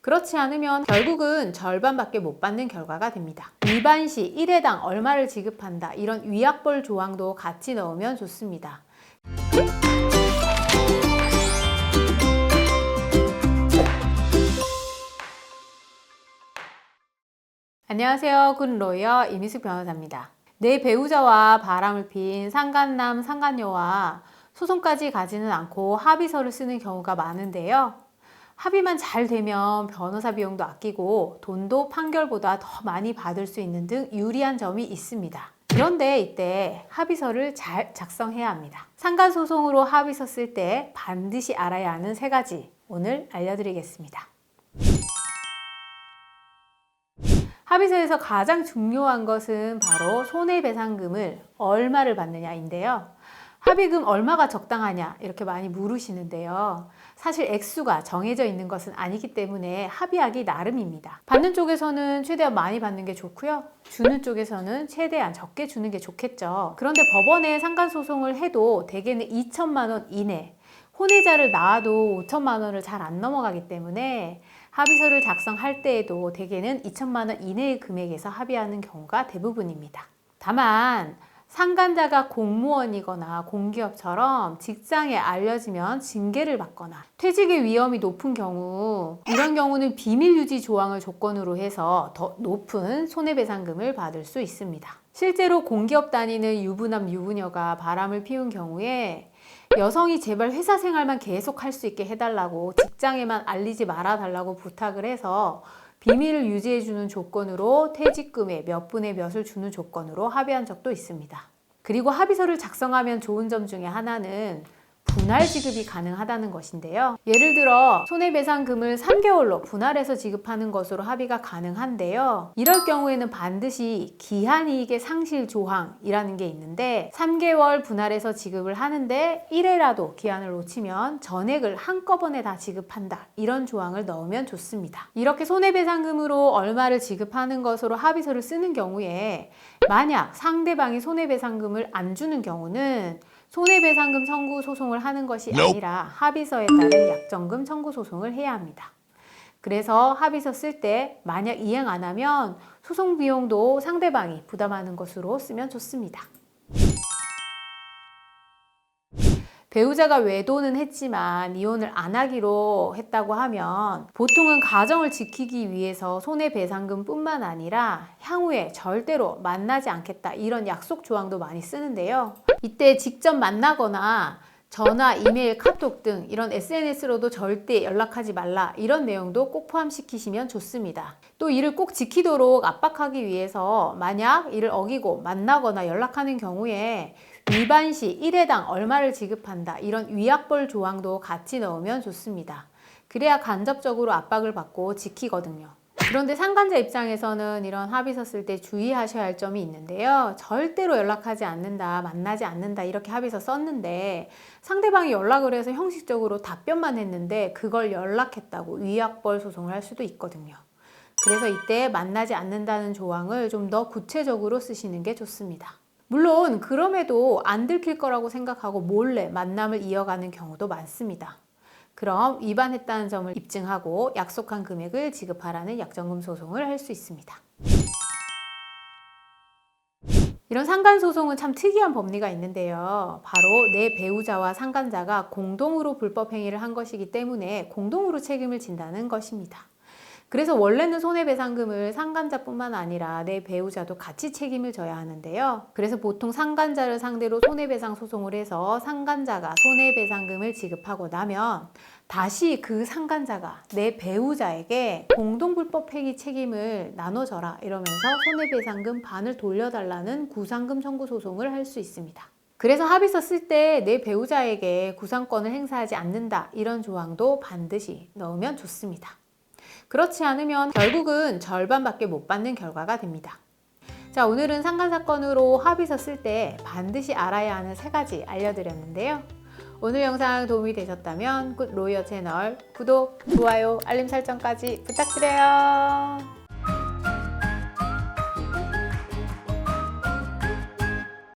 그렇지 않으면 결국은 절반밖에 못 받는 결과가 됩니다. 위반 시 1회당 얼마를 지급한다, 이런 위약벌 조항도 같이 넣으면 좋습니다. 안녕하세요. 굿로이어 이미숙 변호사입니다. 내 배우자와 바람을 핀 상간남, 상간녀와 소송까지 가지는 않고 합의서를 쓰는 경우가 많은데요. 합의만 잘 되면 변호사 비용도 아끼고 돈도 판결보다 더 많이 받을 수 있는 등 유리한 점이 있습니다. 그런데 이때 합의서를 잘 작성해야 합니다. 상간소송으로 합의서 쓸 때 반드시 알아야 하는 3가지 오늘 알려드리겠습니다. 합의서에서 가장 중요한 것은 바로 손해배상금을 얼마를 받느냐인데요. 합의금 얼마가 적당하냐 이렇게 많이 물으시는데요. 사실 액수가 정해져 있는 것은 아니기 때문에 합의하기 나름입니다. 받는 쪽에서는 최대한 많이 받는 게 좋고요. 주는 쪽에서는 최대한 적게 주는 게 좋겠죠. 그런데 법원에 상간소송을 해도 대개는 2천만 원 이내, 혼외자를 낳아도 5천만 원을 잘 안 넘어가기 때문에 합의서를 작성할 때에도 대개는 2천만 원 이내의 금액에서 합의하는 경우가 대부분입니다. 다만 상간자가 공무원이거나 공기업처럼 직장에 알려지면 징계를 받거나 퇴직의 위험이 높은 경우, 이런 경우는 비밀유지 조항을 조건으로 해서 더 높은 손해배상금을 받을 수 있습니다. 실제로 공기업 다니는 유부남, 유부녀가 바람을 피운 경우에 여성이 제발 회사 생활만 계속 할 수 있게 해달라고, 직장에만 알리지 말아달라고 부탁을 해서 비밀을 유지해주는 조건으로 퇴직금의 몇 분의 몇을 주는 조건으로 합의한 적도 있습니다. 그리고 합의서를 작성하면 좋은 점 중에 하나는 분할 지급이 가능하다는 것인데요. 예를 들어 손해배상금을 3개월로 분할해서 지급하는 것으로 합의가 가능한데요. 이럴 경우에는 반드시 기한이익의 상실 조항이라는 게 있는데, 3개월 분할해서 지급을 하는데 1회라도 기한을 놓치면 전액을 한꺼번에 다 지급한다, 이런 조항을 넣으면 좋습니다. 이렇게 손해배상금으로 얼마를 지급하는 것으로 합의서를 쓰는 경우에 만약 상대방이 손해배상금을 안 주는 경우는 손해배상금 청구 소송을 하는 것이 아니라 합의서에 따른 약정금 청구 소송을 해야 합니다. 그래서 합의서 쓸 때 만약 이행 안 하면 소송 비용도 상대방이 부담하는 것으로 쓰면 좋습니다. 배우자가 외도는 했지만 이혼을 안 하기로 했다고 하면 보통은 가정을 지키기 위해서 손해배상금 뿐만 아니라 향후에 절대로 만나지 않겠다, 이런 약속 조항도 많이 쓰는데요. 이때 직접 만나거나 전화, 이메일, 카톡 등 이런 SNS로도 절대 연락하지 말라, 이런 내용도 꼭 포함시키시면 좋습니다. 또 이를 꼭 지키도록 압박하기 위해서 만약 이를 어기고 만나거나 연락하는 경우에 위반 시 1회당 얼마를 지급한다, 이런 위약벌 조항도 같이 넣으면 좋습니다. 그래야 간접적으로 압박을 받고 지키거든요. 그런데 상간자 입장에서는 이런 합의서 쓸 때 주의하셔야 할 점이 있는데요. 절대로 연락하지 않는다, 만나지 않는다, 이렇게 합의서 썼는데 상대방이 연락을 해서 형식적으로 답변만 했는데 그걸 연락했다고 위약벌 소송을 할 수도 있거든요. 그래서 이때 만나지 않는다는 조항을 좀 더 구체적으로 쓰시는 게 좋습니다. 물론 그럼에도 안 들킬 거라고 생각하고 몰래 만남을 이어가는 경우도 많습니다. 그럼 위반했다는 점을 입증하고 약속한 금액을 지급하라는 약정금 소송을 할 수 있습니다. 이런 상간소송은 참 특이한 법리가 있는데요. 바로 내 배우자와 상간자가 공동으로 불법행위를 한 것이기 때문에 공동으로 책임을 진다는 것입니다. 그래서 원래는 손해배상금을 상간자뿐만 아니라 내 배우자도 같이 책임을 져야 하는데요. 그래서 보통 상간자를 상대로 손해배상 소송을 해서 상간자가 손해배상금을 지급하고 나면 다시 그 상간자가 내 배우자에게 공동불법행위 책임을 나눠져라, 이러면서 손해배상금 반을 돌려달라는 구상금 청구 소송을 할 수 있습니다. 그래서 합의서 쓸 때 내 배우자에게 구상권을 행사하지 않는다, 이런 조항도 반드시 넣으면 좋습니다. 그렇지 않으면 결국은 절반밖에 못 받는 결과가 됩니다. 자, 오늘은 상간사건으로 합의서 쓸 때 반드시 알아야 하는 3가지 알려드렸는데요. 오늘 영상 도움이 되셨다면 굿로이어 채널 구독, 좋아요, 알림 설정까지 부탁드려요.